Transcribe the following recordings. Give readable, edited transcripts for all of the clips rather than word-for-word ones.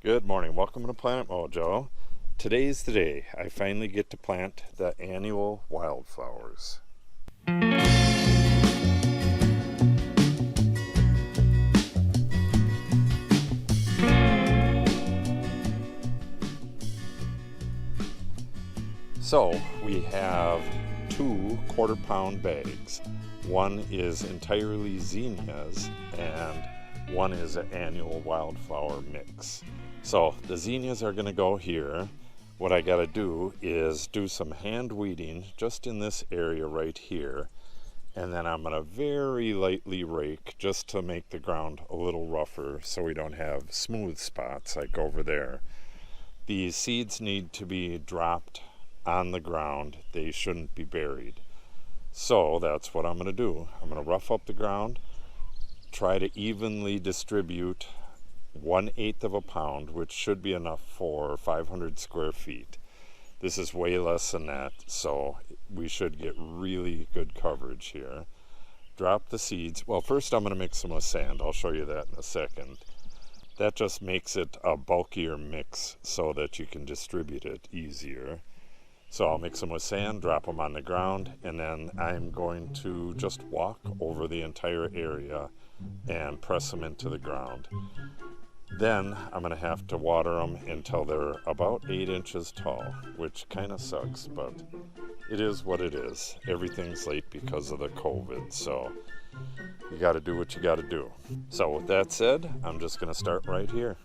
Good morning. Welcome to Planet Mojo. Today's the day I finally get to plant the annual wildflowers. So we have 2 quarter-pound bags. One is entirely zinnias and one is an annual wildflower mix. So the zinnias are going to go here. What I got to do is do some hand weeding just in this area right here, and then I'm going to very lightly rake just to make the ground a little rougher so we don't have smooth spots like over there. These seeds need to be dropped on the ground. They shouldn't be buried. So that's what I'm going to do. I'm going to rough up the ground, try to evenly distribute 1/8 of a pound, which should be enough for 500 square feet. This is way less than that, so we should get really good coverage here. Drop the seeds. Well, first I'm going to mix them with sand. I'll show you that in a second. That just makes it a bulkier mix so that you can distribute it easier. So I'll mix them with sand, drop them on the ground, and then I'm going to just walk over the entire area and press them into the ground. Then I'm going to have to water them until they're about 8 inches tall, which kind of sucks, but it is what it is. Everything's late because of the COVID, so you got to do what you got to do. So with that said, I'm just going to start right here.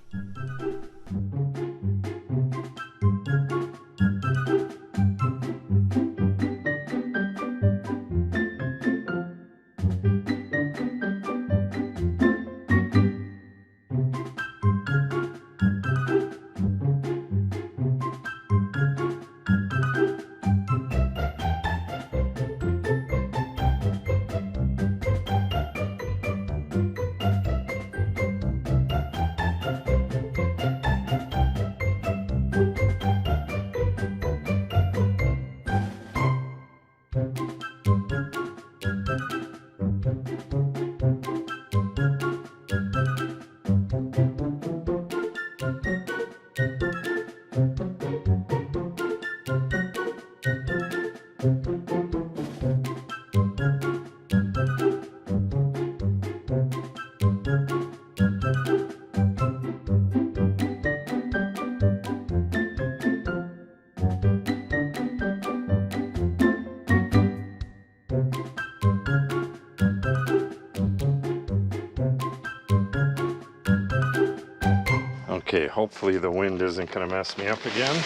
Okay, hopefully the wind isn't going to mess me up again,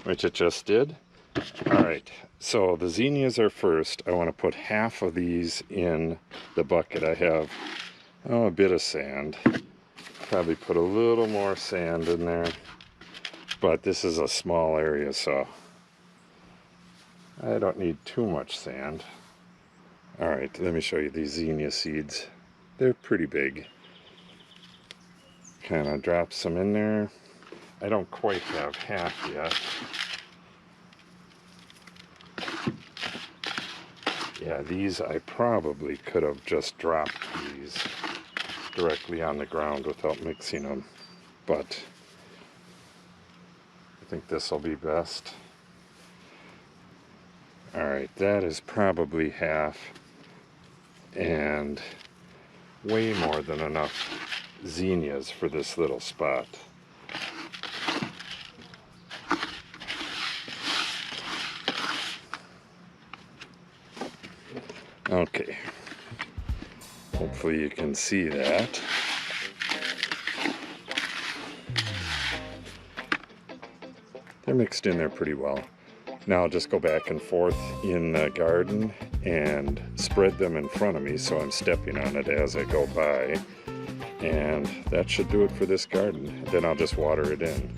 which it just did. Alright, so the zinnias are first. I want to put half of these in the bucket. I have a bit of sand. Probably put a little more sand in there, but this is a small area, so I don't need too much sand. Alright, let me show you these zinnia seeds. They're pretty big. Kind of drop some in there. I don't quite have half yet. Yeah, these I probably could have just dropped these directly on the ground without mixing them, but I think this will be best. Alright, that is probably half, and way more than enough zinnias for this little spot. Okay, hopefully you can see that. They're mixed in there pretty well. Now I'll just go back and forth in the garden and spread them in front of me so I'm stepping on it as I go by. And that should do it for this garden. Then I'll just water it in.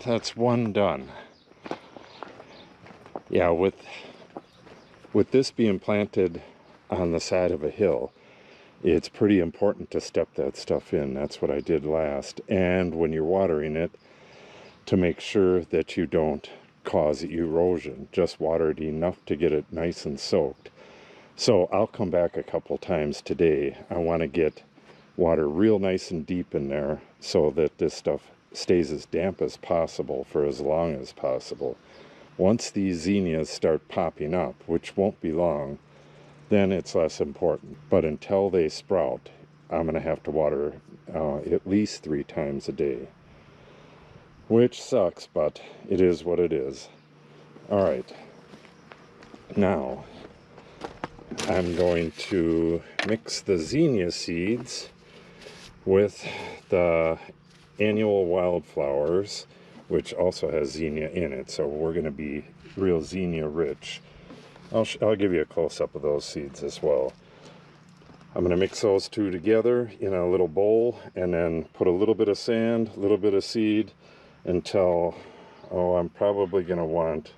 that's one done. Yeah, with this being planted on the side of a hill, it's pretty important to step that stuff in. That's what I did last. And when you're watering it, to make sure that you don't cause erosion, just water it enough to get it nice and soaked. So I'll come back a couple times today. I want to get water real nice and deep in there so that this stuff stays as damp as possible for as long as possible. Once these zinnias start popping up, which won't be long, then it's less important. But until they sprout, I'm going to have to water at least 3 times a day. Which sucks, but it is what it is. Alright, now I'm going to mix the zinnia seeds with the annual wildflowers, which also has zinnia in it, so we're going to be real zinnia rich. I'll give you a close-up of those seeds as well. I'm going to mix those two together in a little bowl and then put a little bit of sand, a little bit of seed until, I'm probably going to want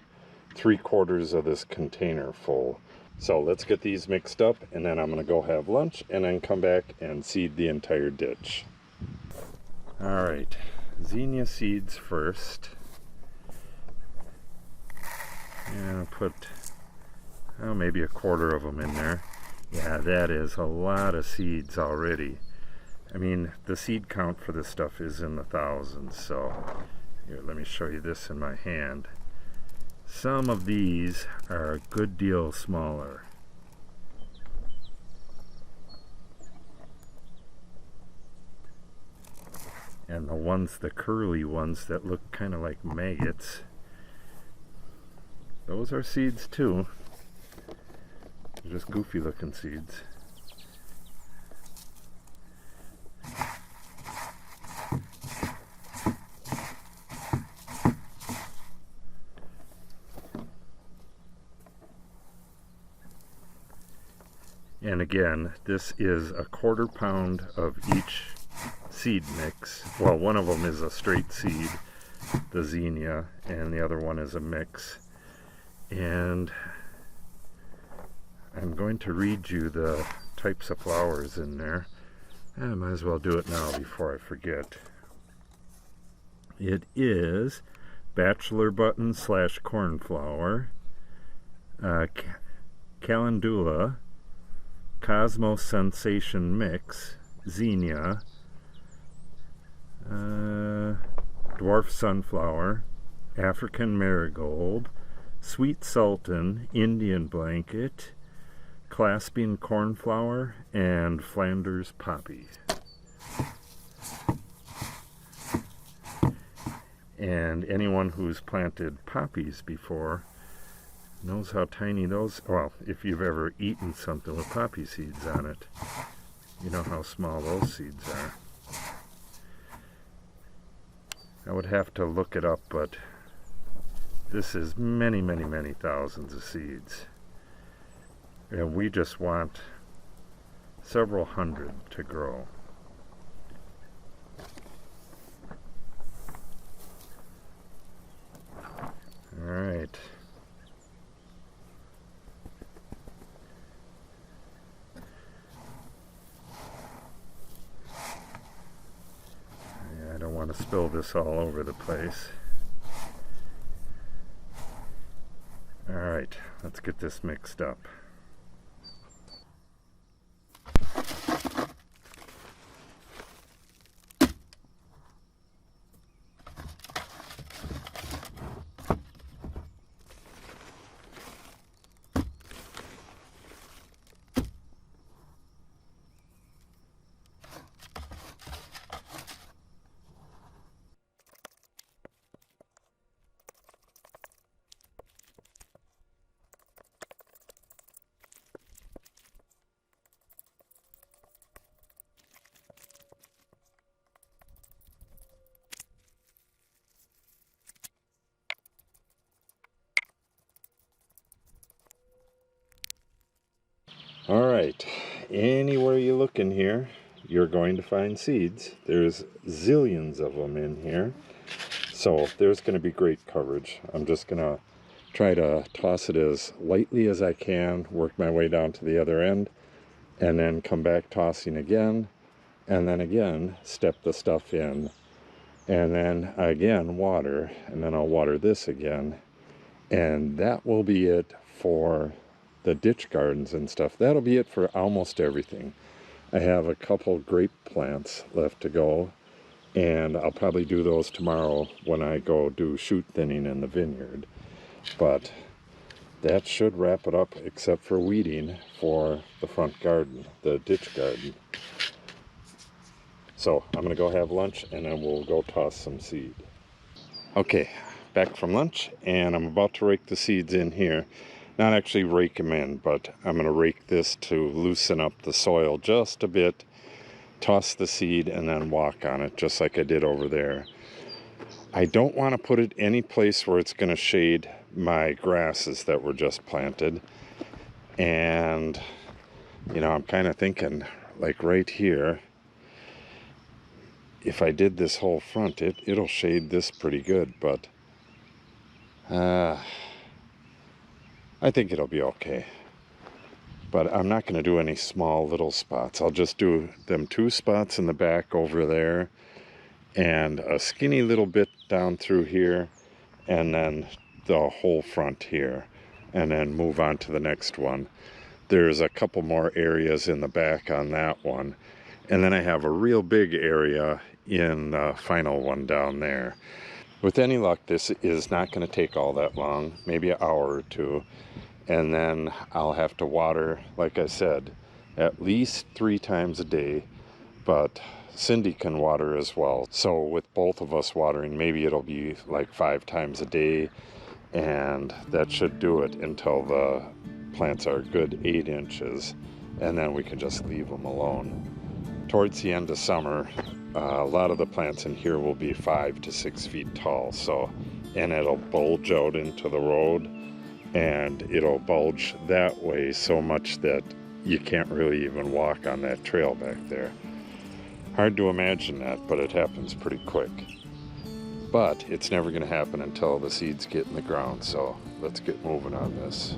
3/4 of this container full. So let's get these mixed up and then I'm going to go have lunch and then come back and seed the entire ditch. Alright, zinnia seeds first. And I'll put maybe 1/4 of them in there. Yeah, that is a lot of seeds already. I mean, the seed count for this stuff is in the thousands, so here, let me show you this in my hand. Some of these are a good deal smaller. And the curly ones that look kind of like maggots, those are seeds too. They're just goofy looking seeds. And again, this is a 1/4 pound of each seed mix. Well, one of them is a straight seed, the zinnia, and the other one is a mix. And I'm going to read you the types of flowers in there. I might as well do it now before I forget. It is bachelor button / cornflower, calendula, Cosmos Sensation Mix, zinnia, dwarf sunflower, African marigold, sweet sultan, Indian blanket, clasping cornflower, and Flanders poppy. And anyone who's planted poppies before knows how tiny those, well, if you've ever eaten something with poppy seeds on it, you know how small those seeds are. I would have to look it up, but this is many, many, many thousands of seeds. And we just want several hundred to grow. All right. I don't want to spill this all over the place. All right, let's get this mixed up. All right, anywhere you look in here, you're going to find seeds. There's zillions of them in here. So there's going to be great coverage. I'm just going to try to toss it as lightly as I can, work my way down to the other end, and then come back tossing again, and then again step the stuff in, and then again water, and then I'll water this again, and that will be it for the ditch gardens and stuff. That'll be it for almost everything. I have a couple grape plants left to go, and I'll probably do those tomorrow when I go do shoot thinning in the vineyard. But that should wrap it up, except for weeding for the front garden, the ditch garden. So I'm gonna go have lunch and then we'll go toss some seed. Okay, back from lunch, and I'm about to rake the seeds in here. Not actually rake them in, but I'm gonna rake this to loosen up the soil just a bit, toss the seed, and then walk on it, just like I did over there. I don't want to put it any place where it's going to shade my grasses that were just planted. And, you know, I'm kind of thinking, like right here, if I did this whole front, it'll shade this pretty good, but I think it'll be okay. But I'm not going to do any small little spots. I'll just do them 2 spots in the back over there, and a skinny little bit down through here, and then the whole front here, and then move on to the next one. There's a couple more areas in the back on that one, and then I have a real big area in the final one down there. With any luck, this is not going to take all that long, maybe an hour or 2, and then I'll have to water, like I said, at least 3 times a day, but Cindy can water as well. So with both of us watering, maybe it'll be like 5 times a day, and that should do it until the plants are a good 8 inches, and then we can just leave them alone. Towards the end of summer, a lot of the plants in here will be 5 to 6 feet tall, so, and it'll bulge out into the road, and it'll bulge that way so much that you can't really even walk on that trail back there. Hard to imagine that, but it happens pretty quick. But it's never going to happen until the seeds get in the ground, so let's get moving on this.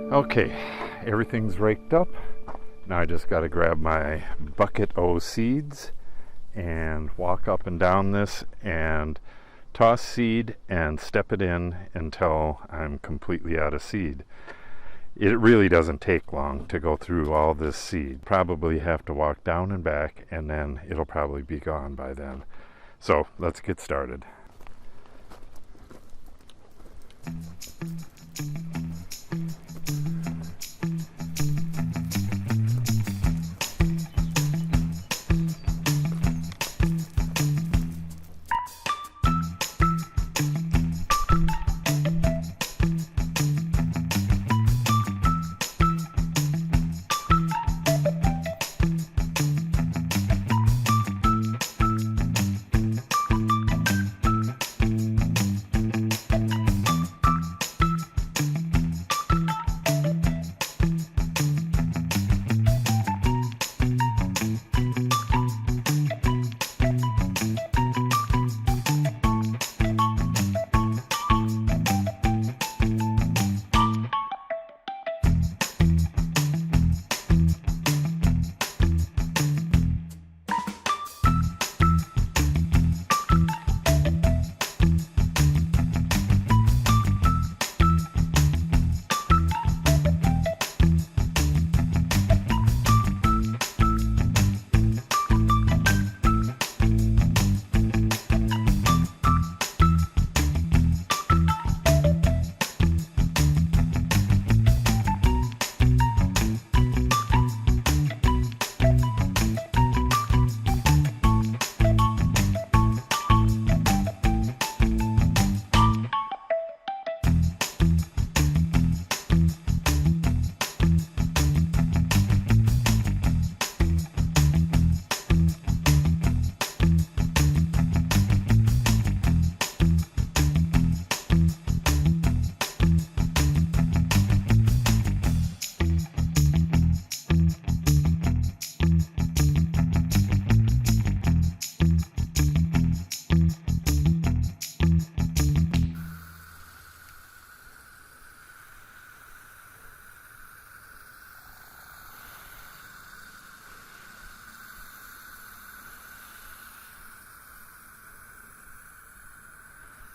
Okay, everything's raked up. Now I just got to grab my bucket o' seeds and walk up and down this and toss seed and step it in until I'm completely out of seed. It really doesn't take long to go through all this seed. Probably have to walk down and back, and then it'll probably be gone by then. So let's get started.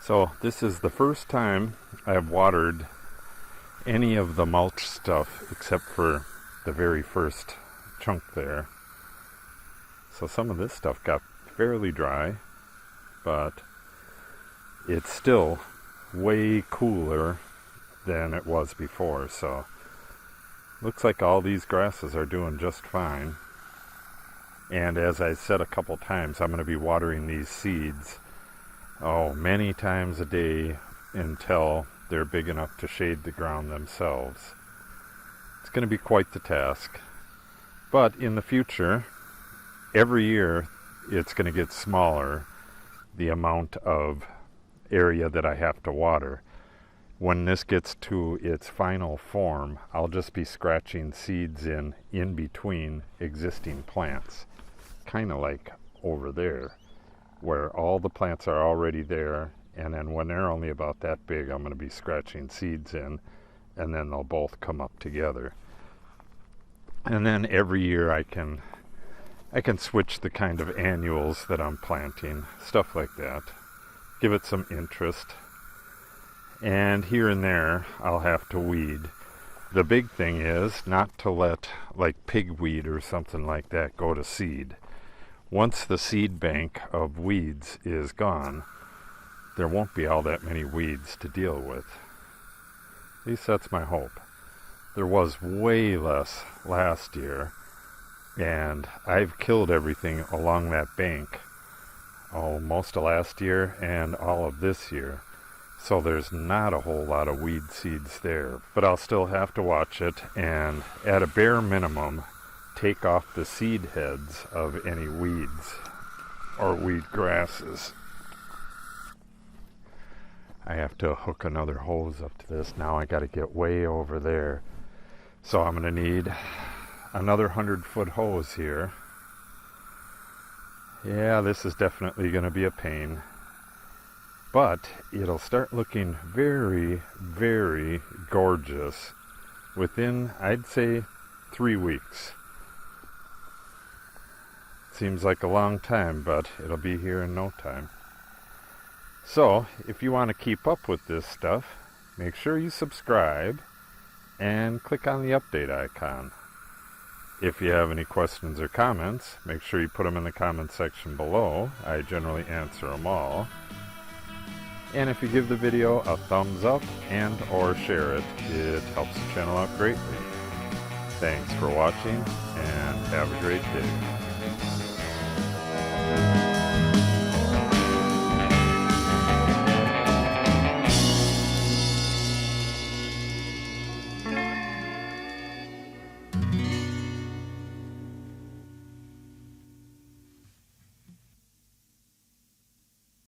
So this is the first time I've watered any of the mulch stuff except for the very first chunk there. So some of this stuff got fairly dry, but it's still way cooler than it was before. So looks like all these grasses are doing just fine. And as I said a couple times, I'm going to be watering these seeds many times a day until they're big enough to shade the ground themselves. It's going to be quite the task. But in the future, every year it's going to get smaller, the amount of area that I have to water. When this gets to its final form, I'll just be scratching seeds in between existing plants. Kind of like over there, where all the plants are already there, and then when they're only about that big, I'm going to be scratching seeds in, and then they'll both come up together. And then every year I can switch the kind of annuals that I'm planting, stuff like that. Give it some interest. And here and there I'll have to weed. The big thing is not to let like pigweed or something like that go to seed. Once the seed bank of weeds is gone, there won't be all that many weeds to deal with. At least that's my hope. There was way less last year, and I've killed everything along that bank most of last year and all of this year. So there's not a whole lot of weed seeds there, but I'll still have to watch it, and at a bare minimum, take off the seed heads of any weeds or weed grasses. I have to hook another hose up to this. Now I got to get way over there. So I'm going to need another 100-foot hose here. Yeah, this is definitely going to be a pain. But it'll start looking very, very gorgeous within, I'd say, 3 weeks. Seems like a long time, but it'll be here in no time. So, if you want to keep up with this stuff, make sure you subscribe and click on the update icon. If you have any questions or comments, make sure you put them in the comment section below. I generally answer them all. And if you give the video a thumbs up and or share it, it helps the channel out greatly. Thanks for watching, and have a great day.